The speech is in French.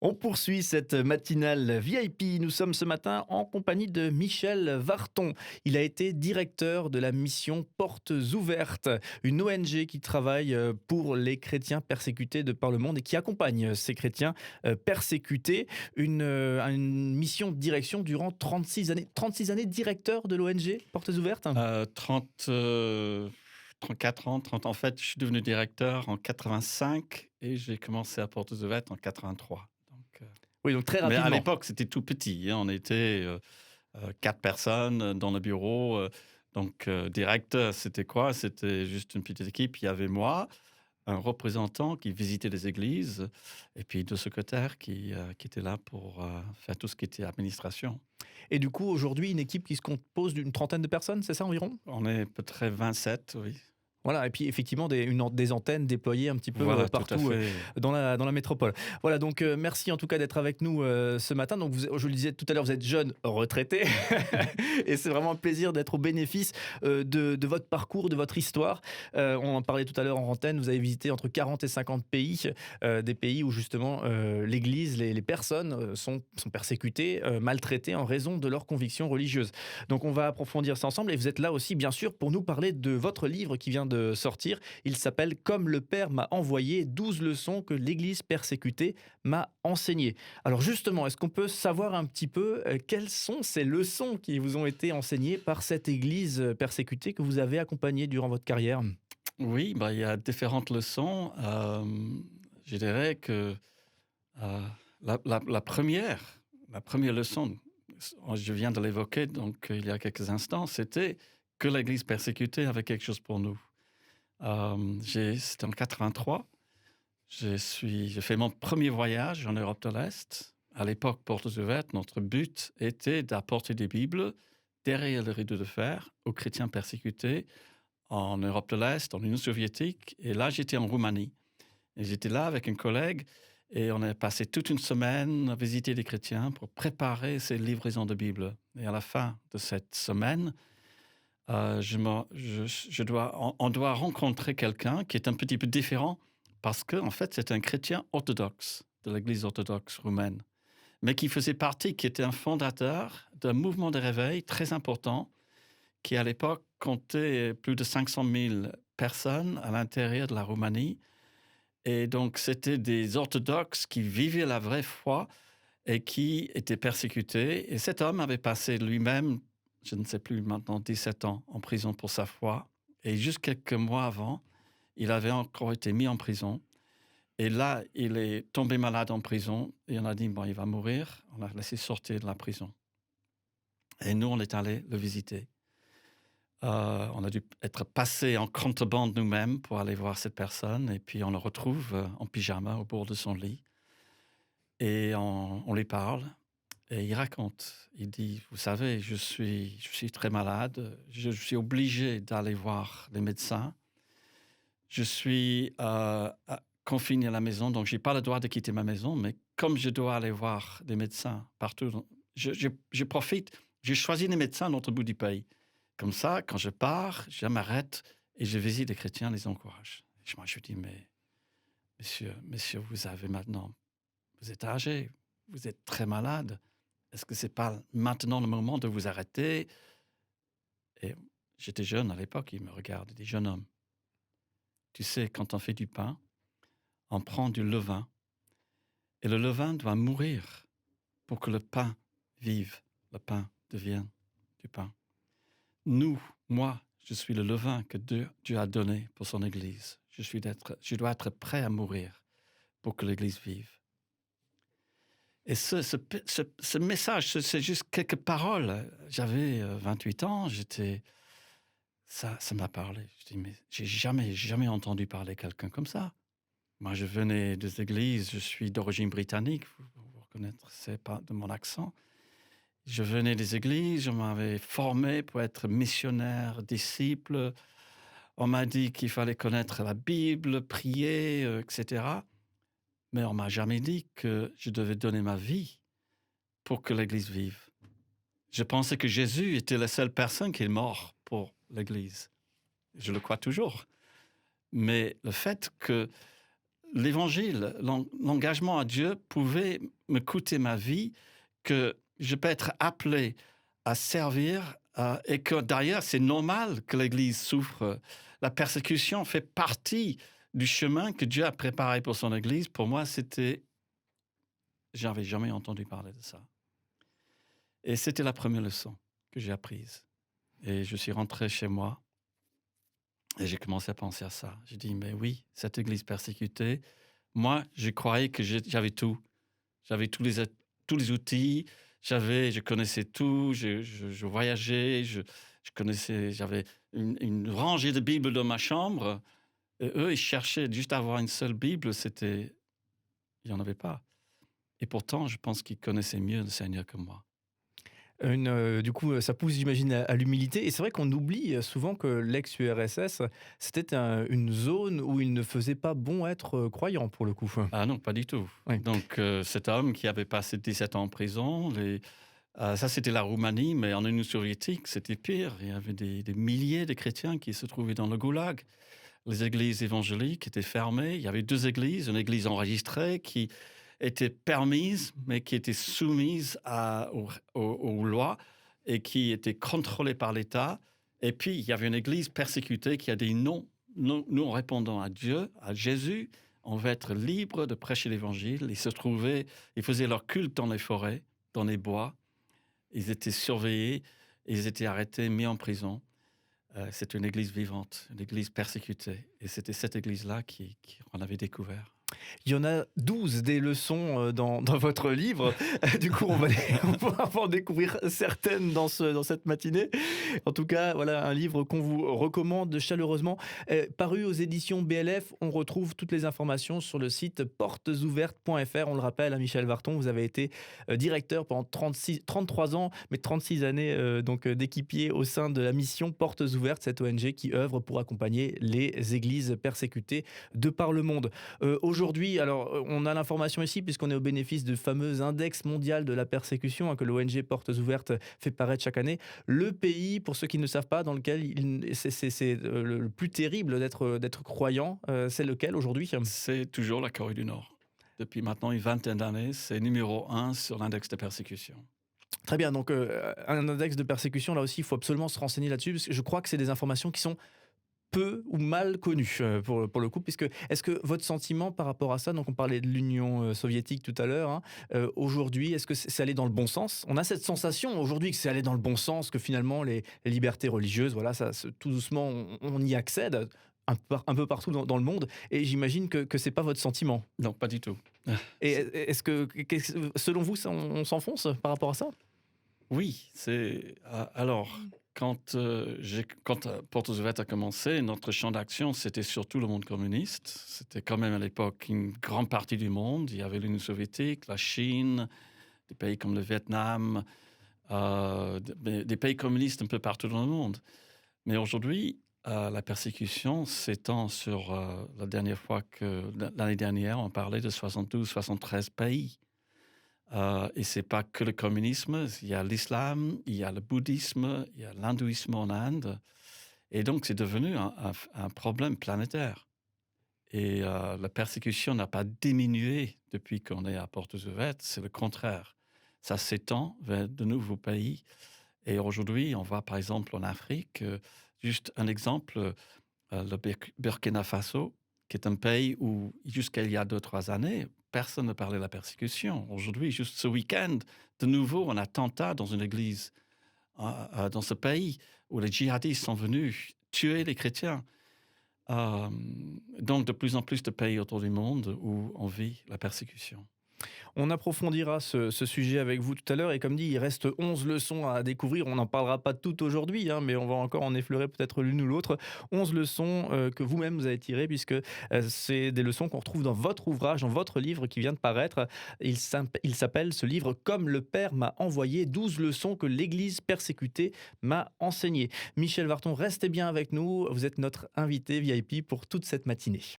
On poursuit cette matinale VIP. Nous sommes ce matin en compagnie de Michel Varton. Il a été directeur de la mission Portes Ouvertes, une ONG qui travaille pour les chrétiens persécutés de par le monde et qui accompagne ces chrétiens persécutés. Une mission de direction durant 36 années. 36 années directeur de l'ONG Portes Ouvertes. 30, 34 ans, 30 en fait, je suis devenu directeur en 85 et j'ai commencé à Portes Ouvertes en 83. Oui, donc très Mais à rapidement. l'époque, c'était tout petit, hein, on était, 4 personnes dans le bureau, directeur, c'était quoi? C'était juste une petite équipe. Il y avait moi, un représentant qui visitait les églises et puis 2 secrétaires qui étaient là pour, faire tout ce qui était administration. Et du coup, aujourd'hui, une équipe qui se compose d'une trentaine de personnes, c'est ça environ? On est peut-être 27, oui. Voilà, et puis effectivement des antennes déployées un petit peu, Voilà, tout à partout, fait. dans la métropole. Voilà donc, merci en tout cas d'être avec nous, ce matin. Donc je le disais tout à l'heure, vous êtes jeune retraité et c'est vraiment un plaisir d'être au bénéfice, de votre parcours, de votre histoire. On en parlait tout à l'heure en antenne, vous avez visité entre 40 et 50 pays, des pays où justement, l'Église, les personnes, sont persécutées, maltraitées en raison de leurs convictions religieuses. Donc on va approfondir ça ensemble et vous êtes là aussi bien sûr pour nous parler de votre livre qui vient de sortir. Il s'appelle Comme le Père m'a envoyé, 12 leçons que l'Église persécutée m'a enseignées. Alors justement, est-ce qu'on peut savoir un petit peu quelles sont ces leçons qui vous ont été enseignées par cette Église persécutée que vous avez accompagnée durant votre carrière? Oui, bah, il y a différentes leçons. Je dirais que, la 1re leçon, je viens de l'évoquer donc il y a quelques instants, c'était que l'Église persécutée avait quelque chose pour nous. C'était en 83, j'ai fait mon premier voyage en Europe de l'Est. À l'époque, Portes Ouvertes, notre but était d'apporter des Bibles derrière le rideau de fer aux chrétiens persécutés en Europe de l'Est, en Union soviétique, et là, j'étais en Roumanie. Et j'étais là avec un collègue et on a passé toute une semaine à visiter les chrétiens pour préparer ces livraisons de Bible. Et à la fin de cette semaine, on doit rencontrer quelqu'un qui est un petit peu différent parce qu'en en fait, c'est un chrétien orthodoxe de l'Église orthodoxe roumaine, mais qui faisait partie, qui était un fondateur d'un mouvement de réveil très important qui à l'époque comptait plus de 500 000 personnes à l'intérieur de la Roumanie. Et donc c'était des orthodoxes qui vivaient la vraie foi et qui étaient persécutés. Et cet homme avait passé lui-même, je ne sais plus maintenant, 17 ans en prison pour sa foi. Et juste quelques mois avant, il avait encore été mis en prison. Et là, il est tombé malade en prison et on a dit, bon, il va mourir. On l'a laissé sortir de la prison. Et nous, on est allés le visiter. On a dû être passé en contrebande nous-mêmes pour aller voir cette personne et puis on le retrouve, en pyjama au bord de son lit et on lui parle et il raconte. Il dit: «Vous savez, je suis très malade, je suis obligé d'aller voir les médecins. Je suis, confiné à la maison, donc j'ai pas le droit de quitter ma maison, mais comme je dois aller voir des médecins partout dans je profite, j'ai choisi les médecins à l'autre bout du pays. Comme ça, quand je pars, je m'arrête et je visite les chrétiens, les encourage. Moi, je lui dis: «Mais monsieur, vous êtes âgé, vous êtes très malade. Est-ce que c'est pas maintenant le moment de vous arrêter?» Et j'étais jeune à l'époque, il me regarde, il dit: «Jeune homme, tu sais, quand on fait du pain, on prend du levain et le levain doit mourir pour que le pain vive, le pain devienne du pain. Nous, moi, je suis le levain que Dieu a donné pour son Église. Je dois être prêt à mourir pour que l'Église vive.» Et ce message, c'est juste quelques paroles. J'avais 28 ans, ça m'a parlé. Je dis: «Mais j'ai jamais entendu parler quelqu'un comme ça.» Moi, je venais des églises, je suis d'origine britannique, vous reconnaîtrez pas de mon accent. Je venais des églises, je m'avais formé pour être missionnaire, disciple. On m'a dit qu'il fallait connaître la Bible, prier, et cetera. Mais on m'a jamais dit que je devais donner ma vie pour que l'Église vive. Je pensais que Jésus était la seule personne qui est mort pour l'Église. Je le crois toujours. Mais le fait que l'évangile, l'engagement à Dieu pouvait me coûter ma vie, que je peux être appelé à servir, et que d'ailleurs, c'est normal que l'Église souffre. La persécution fait partie du chemin que Dieu a préparé pour son Église. Pour moi, j'avais jamais entendu parler de ça. Et c'était la première leçon que j'ai apprise. Et je suis rentré chez moi et j'ai commencé à penser à ça. J'ai dit, mais oui, cette Église persécutée, moi, je croyais que j'avais tout. J'avais tous les outils, je connaissais tout, je voyageais, je connaissais, j'avais une rangée de Bibles dans ma chambre. Et eux, ils cherchaient juste à avoir une seule Bible, il n'y en avait pas. Et pourtant, je pense qu'ils connaissaient mieux le Seigneur que moi. Du coup, ça pousse, j'imagine, à l'humilité. Et c'est vrai qu'on oublie souvent que l'ex-URSS, c'était une zone où il ne faisait pas bon être croyant, pour le coup. Ah non, pas du tout. Oui. Donc, cet homme qui avait passé 17 ans en prison, ça c'était la Roumanie, mais en Union soviétique, c'était pire. Il y avait des milliers de chrétiens qui se trouvaient dans le goulag. Les églises évangéliques étaient fermées. Il y avait 2 églises, une église enregistrée qui était permise, mais qui était soumise aux lois et qui était contrôlée par l'État. Et puis, il y avait une église persécutée qui a dit non, non, nous, en répondant à Dieu, à Jésus, on va être libre de prêcher l'évangile. Ils faisaient leur culte dans les forêts, dans les bois. Ils étaient surveillés, ils étaient arrêtés, mis en prison. C'est une église vivante, une église persécutée. Et c'était cette église-là qu'on avait découvert. Il y en a 12 des leçons dans votre livre. Du coup, on va en découvrir certaines dans cette matinée. En tout cas, voilà un livre qu'on vous recommande chaleureusement. Paru aux éditions BLF, on retrouve toutes les informations sur le site portesouvertes.fr. On le rappelle, à Michel Varton, vous avez été directeur pendant 33 ans, mais 36 années d'équipier au sein de la mission Portes Ouvertes, cette ONG qui œuvre pour accompagner les églises persécutées de par le monde. Aujourd'hui, alors on a l'information ici puisqu'on est au bénéfice du fameux index mondial de la persécution que l'ONG Portes Ouvertes fait paraître chaque année. Le pays, pour ceux qui ne savent pas, dans lequel c'est le plus terrible d'être croyant, c'est lequel aujourd'hui? C'est toujours la Corée du Nord. Depuis maintenant une vingtaine d'années, c'est numéro 1 sur l'index de persécution. Très bien, donc un index de persécution, là aussi, il faut absolument se renseigner là-dessus, parce que je crois que c'est des informations qui sont peu ou mal connu pour le coup, puisque est-ce que votre sentiment par rapport à ça, donc on parlait de l'Union soviétique tout à l'heure, hein, aujourd'hui, est-ce que c'est allé dans le bon sens? On a cette sensation aujourd'hui que c'est allé dans le bon sens, que finalement les libertés religieuses, voilà, tout doucement, on y accède un peu partout dans le monde, et j'imagine que c'est pas votre sentiment. Non, pas du tout. Et est-ce que, selon vous, on s'enfonce par rapport à ça? Oui, alors quand Portes Ouvertes a commencé, notre champ d'action, c'était surtout le monde communiste. C'était quand même à l'époque une grande partie du monde. Il y avait l'Union soviétique, la Chine, des pays comme le Vietnam, des pays communistes un peu partout dans le monde. Mais aujourd'hui, la persécution s'étend sur, l'année dernière, on parlait de 72-73 pays. Et c'est pas que le communisme, il y a l'islam, il y a le bouddhisme, il y a l'hindouisme en Inde. Et donc, c'est devenu un problème planétaire. Et la persécution n'a pas diminué depuis qu'on est à Portes Ouvertes, c'est le contraire. Ça s'étend vers de nouveaux pays. Et aujourd'hui, on voit par exemple en Afrique, juste un exemple, le Burkina Faso, qui est un pays où, jusqu'à il y a 2-3 années, personne ne parlait de la persécution. Aujourd'hui, juste ce week-end, de nouveau, un attentat dans une église dans ce pays où les djihadistes sont venus tuer les chrétiens. Donc, de plus en plus de pays autour du monde où on vit la persécution. On approfondira ce sujet avec vous tout à l'heure, et comme dit, il reste 11 leçons à découvrir. On n'en parlera pas toutes aujourd'hui, hein, mais on va encore en effleurer peut-être l'une ou l'autre. 11 leçons que vous-même vous avez tirées, puisque c'est des leçons qu'on retrouve dans votre ouvrage, dans votre livre qui vient de paraître. Il s'appelle ce livre « Comme le Père m'a envoyé, 12 leçons que l'Église persécutée m'a enseignées ». Michel Varton, restez bien avec nous. Vous êtes notre invité VIP pour toute cette matinée.